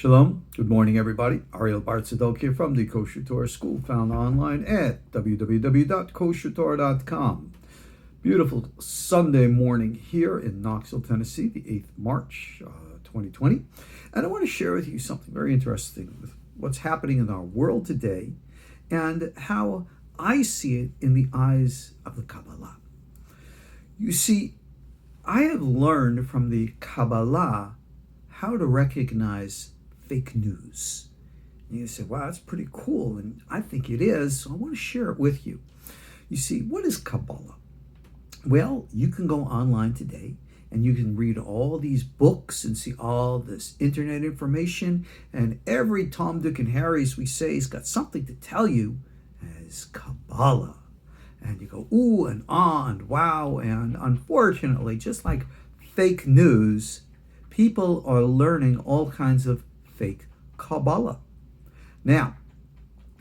Shalom. Good morning, everybody. Ariel Tzadok here from the KosherTorah School, found online at www.KosherTorah.com. Beautiful Sunday morning here in Knoxville, Tennessee, the 8th March, 2020. And I want to share with you something very interesting with what's happening in our world today and how I see it in the eyes of the Kabbalah. You see, I have learned from the Kabbalah how to recognize fake news. And you say, wow, that's pretty cool. And I think it is. So I want to share it with you. You see, what is Kabbalah? Well, you can go online today and you can read all these books and see all this internet information. And every Tom, Dick, and Harry's we say has got something to tell you as Kabbalah. And you go, ooh, and ah, and wow. And unfortunately, just like fake news, people are learning all kinds of fake Kabbalah. Now,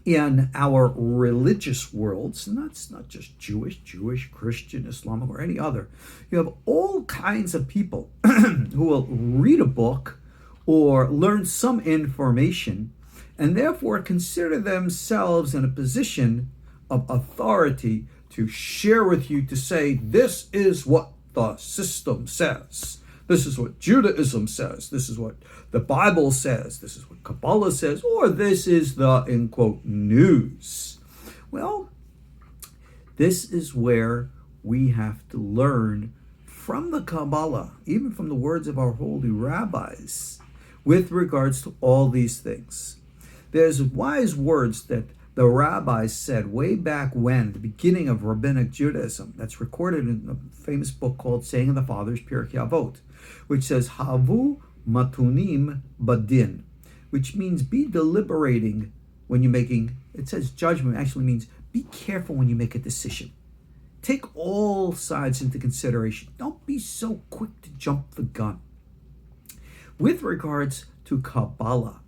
in our religious worlds, and that's not just Jewish, Christian, Islamic, or any other, you have all kinds of people who will read a book or learn some information and therefore consider themselves in a position of authority to share with you, to say, this is what the system says. This is what Judaism says. This is what the Bible says. This is what Kabbalah says. Or this is the, in quote, news. Well, this is where we have to learn from the Kabbalah, even from the words of our holy rabbis, with regards to all these things. There's wise words that the rabbis said way back when, the beginning of rabbinic Judaism, that's recorded in a famous book called Saying of the Fathers, Pirkei Avot, which says, Havu matunim badin, which means be deliberating when you're making, it says judgment, actually means be careful when you make a decision. Take all sides into consideration. Don't be so quick to jump the gun. With regards to Kabbalah,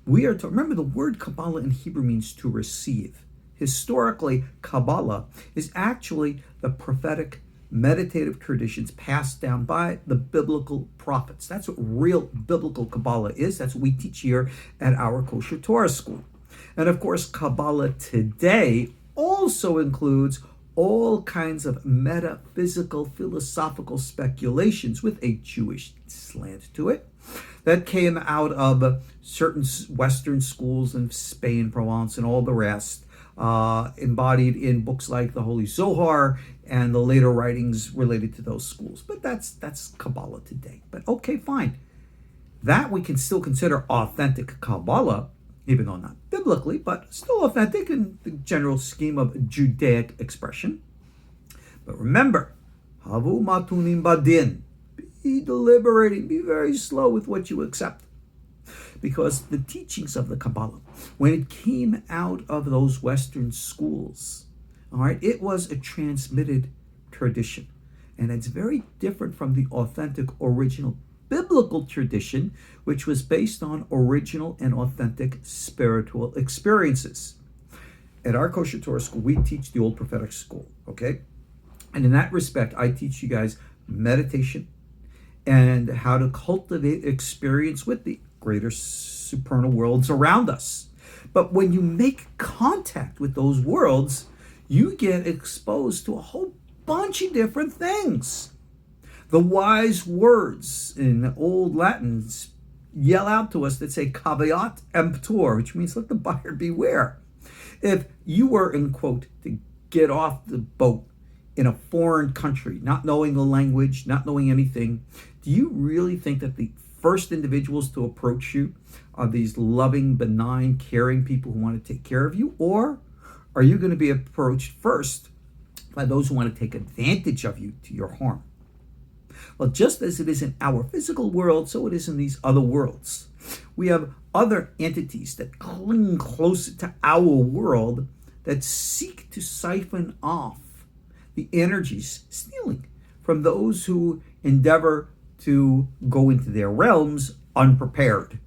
we are to remember the word Kabbalah in Hebrew means to receive. Historically, Kabbalah is actually the prophetic meditative traditions passed down by the biblical prophets. That's what real biblical Kabbalah is. That's what we teach here at our KosherTorah School. And of course, Kabbalah today also includes all kinds of metaphysical, philosophical speculations with a Jewish slant to it that came out of certain Western schools in Spain, Provence, and all the rest, embodied in books like the Holy Zohar and the later writings related to those schools. But that's Kabbalah today. But okay, fine. That we can still consider authentic Kabbalah, even though not biblically, but still authentic in the general scheme of Judaic expression. But remember, Havu matunim badin. Be deliberating, be very slow with what you accept. Because the teachings of the Kabbalah, when it came out of those Western schools, all right, it was a transmitted tradition. And it's very different from the authentic, original biblical tradition, which was based on original and authentic spiritual experiences. At our KosherTorah School, we teach the old prophetic school, okay? And in that respect, I teach you guys meditation and how to cultivate experience with the greater supernal worlds around us. But when you make contact with those worlds, you get exposed to a whole bunch of different things. The wise words in Old Latin yell out to us that say, caveat emptor, which means let the buyer beware. If you were, in quote, to get off the boat in a foreign country, not knowing the language, not knowing anything, do you really think that the first individuals to approach you are these loving, benign, caring people who want to take care of you? Or are you going to be approached first by those who want to take advantage of you to your harm? Well, just as it is in our physical world, so it is in these other worlds. We have other entities that cling closer to our world that seek to siphon off the energies stealing from those who endeavor to go into their realms unprepared.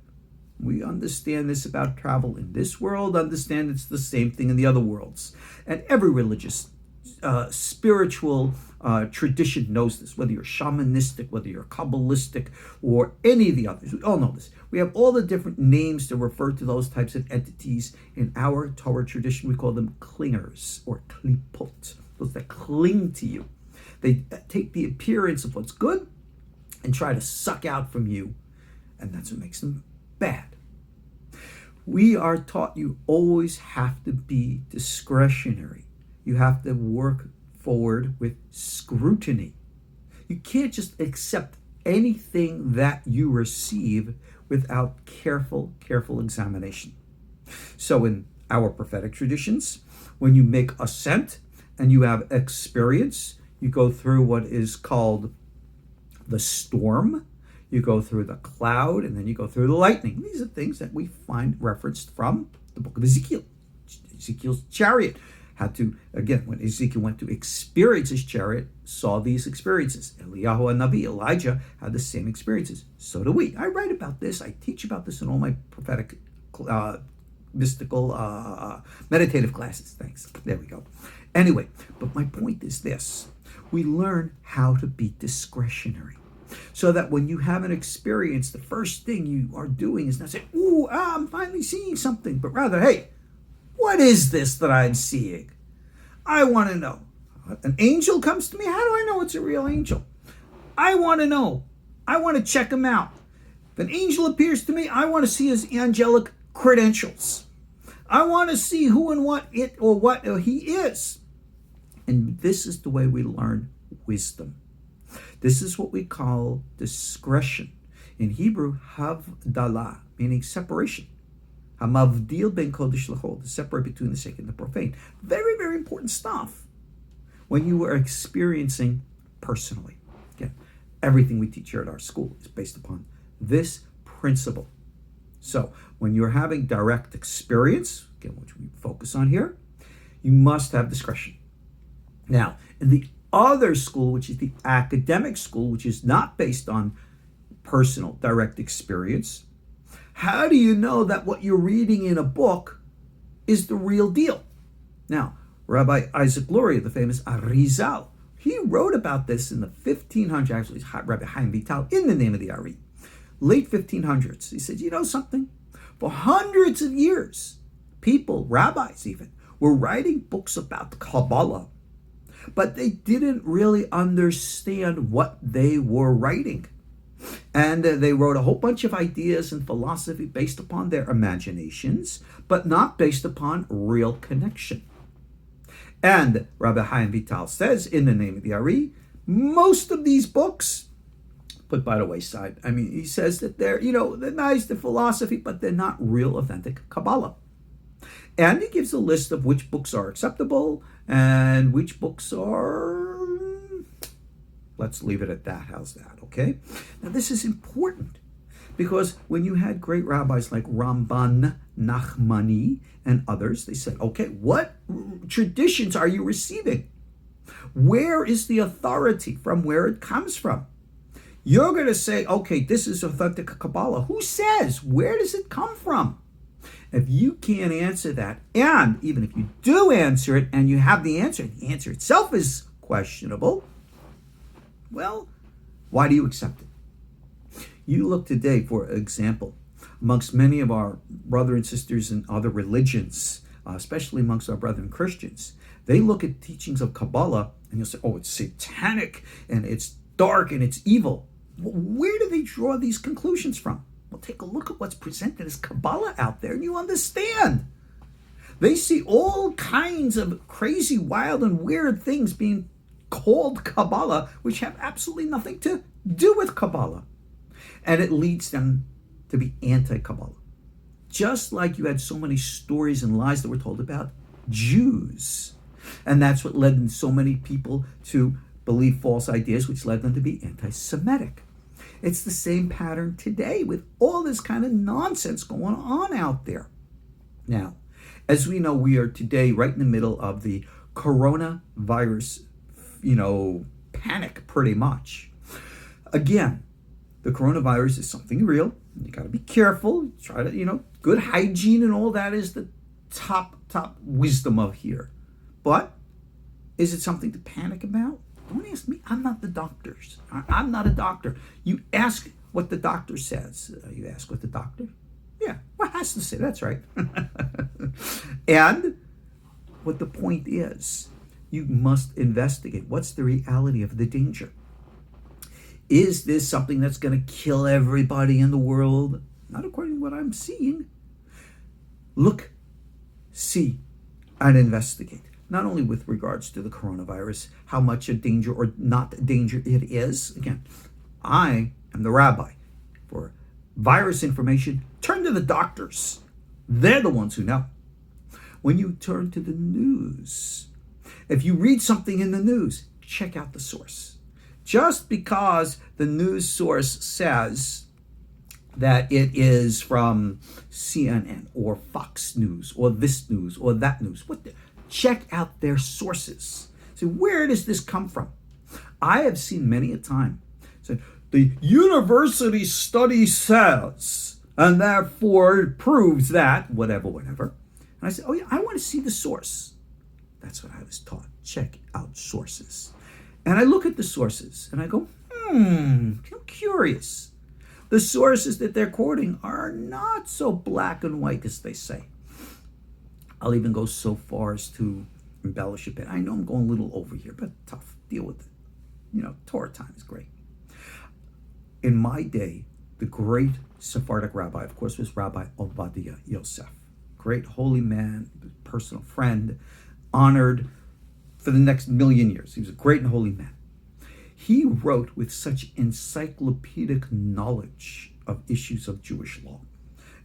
We understand this about travel in this world, understand it's the same thing in the other worlds. And every religious, spiritual tradition knows this, whether you're shamanistic, whether you're Kabbalistic, or any of the others. We all know this. We have all the different names to refer to those types of entities. In our Torah tradition, we call them clingers or klipot, those that cling to you. They take the appearance of what's good and try to suck out from you, and that's what makes them bad. We are taught you always have to be discretionary. You have to work forward with scrutiny. You can't just accept anything that you receive without careful examination. So in our prophetic traditions, when you make assent and you have experience, you go through what is called the storm, you go through the cloud, and then you go through the lightning. These are things that we find referenced from the book of Ezekiel. Ezekiel's chariot had to, again, when Ezekiel went to experience his chariot, saw these experiences. Eliyahu and Nabi, Elijah, had the same experiences. So do we. I write about this. I teach about this in all my prophetic, mystical, meditative classes. Thanks. There we go. Anyway, but my point is this. We learn how to be discretionary. So that when you have an experience, the first thing you are doing is not saying, I'm finally seeing something, but rather, hey, what is this that I'm seeing? I want to know. An angel comes to me. How do I know it's a real angel? I want to know. I want to check him out. If an angel appears to me, I want to see his angelic credentials. I want to see who and what he is. And this is the way we learn wisdom. This is what we call discretion. In Hebrew, havdalah, meaning separation. Hamavdil ben kodesh l'chol, to separate between the sacred and the profane. Very, very important stuff when you are experiencing personally. Again, everything we teach here at our school is based upon this principle. So when you're having direct experience, again, which we focus on here, you must have discretion. Now, in the other school, which is the academic school, which is not based on personal direct experience, how do you know that what you're reading in a book is the real deal? Now, Rabbi Isaac Luria, the famous Arizal, he wrote about this in the 1500s, actually, Rabbi Chaim Vital, in the name of the Ari, late 1500s. He said, you know something? For hundreds of years, people, rabbis even, were writing books about the Kabbalah, but they didn't really understand what they were writing. And they wrote a whole bunch of ideas and philosophy based upon their imaginations, but not based upon real connection. And Rabbi Chaim Vital says, in the name of the Ari, most of these books put by the wayside. I mean, he says that they're nice, they're philosophy, but they're not real authentic Kabbalah. And he gives a list of which books are acceptable and which books are, let's leave it at that. How's that, okay? Now, this is important because when you had great rabbis like Ramban, Nachmani, and others, they said, okay, what traditions are you receiving? Where is the authority from where it comes from? You're going to say, okay, this is authentic Kabbalah. Who says? Where does it come from? If you can't answer that, and even if you do answer it and you have the answer itself is questionable, well, why do you accept it? You look today, for example, amongst many of our brothers and sisters in other religions, especially amongst our brethren Christians, they look at teachings of Kabbalah and you'll say, oh, it's satanic and it's dark and it's evil. Where do they draw these conclusions from? Well, take a look at what's presented as Kabbalah out there and you understand. They see all kinds of crazy, wild, and weird things being called Kabbalah, which have absolutely nothing to do with Kabbalah. And it leads them to be anti-Kabbalah. Just like you had so many stories and lies that were told about Jews. And that's what led so many people to believe false ideas, which led them to be anti-Semitic. It's the same pattern today with all this kind of nonsense going on out there. Now, as we know, we are today right in the middle of the coronavirus, panic pretty much. Again, the coronavirus is something real. You got to be careful. Try to, good hygiene and all that is the top wisdom of here. But is it something to panic about? Don't ask me. I'm not the doctors. I'm not a doctor. You ask what the doctor says. You ask what the doctor? Yeah, what has to say? That's right. And what the point is, you must investigate. What's the reality of the danger? Is this something that's going to kill everybody in the world? Not according to what I'm seeing. Look, see, and investigate. Not only with regards to the coronavirus, how much a danger or not a danger it is. Again, I am the rabbi. For virus information, turn to the doctors. They're the ones who know. When you turn to the news, if you read something in the news, check out the source. Just because the news source says that it is from CNN or Fox News or this news or that news, check out their sources. So where does this come from? I have seen many a time said the university study says, and therefore it proves that whatever. And I said, oh yeah, I want to see the source. That's what I was taught. Check out sources. And I look at the sources and I go, I'm curious. The sources that they're quoting are not so black and white as they say. I'll even go so far as to embellish a bit. I know I'm going a little over here, but tough. Deal with it. Torah time is great. In my day, the great Sephardic rabbi, of course, was Rabbi Obadiah Yosef. Great holy man, personal friend, honored for the next million years. He was a great and holy man. He wrote with such encyclopedic knowledge of issues of Jewish law.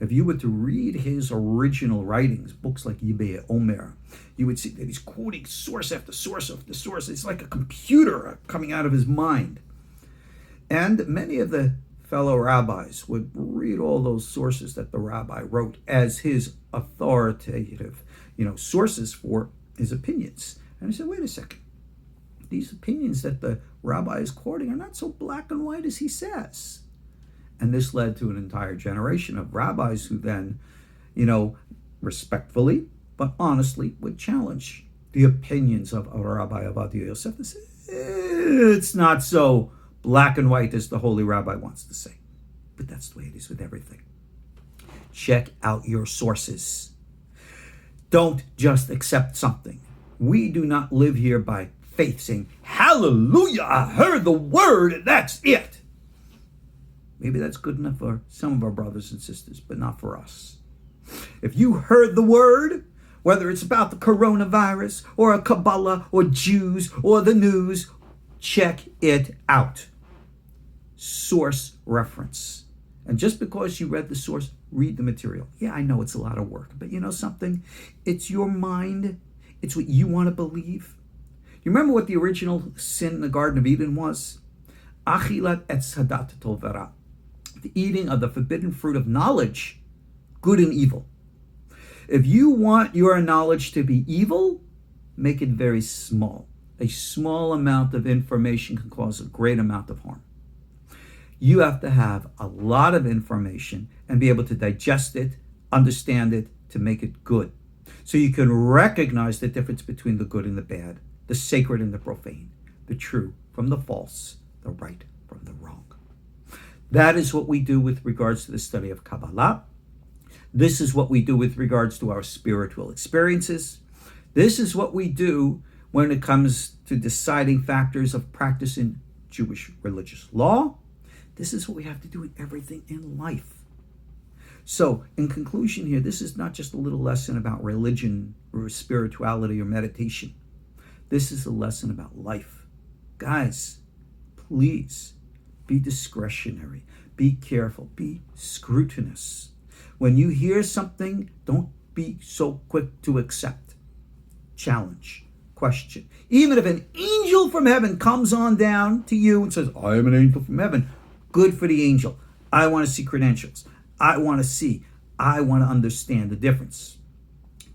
If you were to read his original writings, books like Yibei Omer, you would see that he's quoting source after source after source. It's like a computer coming out of his mind. And many of the fellow rabbis would read all those sources that the rabbi wrote as his authoritative, sources for his opinions. And I said, wait a second. These opinions that the rabbi is quoting are not so black and white as he says. And this led to an entire generation of rabbis who then, respectfully, but honestly, would challenge the opinions of Rabbi Obadiah Yosef and say, it's not so black and white as the holy rabbi wants to say. But that's the way it is with everything. Check out your sources. Don't just accept something. We do not live here by faith saying, hallelujah, I heard the word and that's it. Maybe that's good enough for some of our brothers and sisters, but not for us. If you heard the word, whether it's about the coronavirus or a Kabbalah or Jews or the news, check it out. Source reference. And just because you read the source, read the material. Yeah, I know it's a lot of work, but you know something? It's your mind. It's what you want to believe. You remember what the original sin in the Garden of Eden was? Achilat etz hadat tov v'ra. The eating of the forbidden fruit of knowledge, good and evil. If you want your knowledge to be evil, make it very small. A small amount of information can cause a great amount of harm. You have to have a lot of information and be able to digest it, understand it, to make it good. So you can recognize the difference between the good and the bad, the sacred and the profane, the true from the false, the right from the wrong. That is what we do with regards to the study of Kabbalah. This is what we do with regards to our spiritual experiences. This is what we do when it comes to deciding factors of practicing Jewish religious law. This is what we have to do in everything in life. So, in conclusion here, this is not just a little lesson about religion or spirituality or meditation. This is a lesson about life. Guys, please be discretionary, be careful, be scrutinous. When you hear something, don't be so quick to accept. Challenge, question. Even if an angel from heaven comes on down to you and says, I am an angel from heaven, good for the angel. I want to see credentials. I want to understand the difference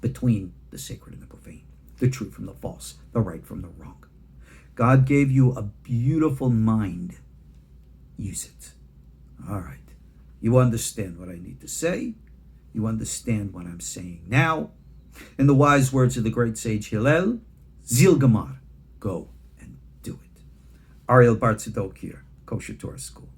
between the sacred and the profane, the true from the false, the right from the wrong. God gave you a beautiful mind. Use it. All right. You understand what I need to say. You understand what I'm saying now. In the wise words of the great sage Hillel, Zil Gamar, go and do it. Ariel Bar Tzadok here, Kosher Torah School.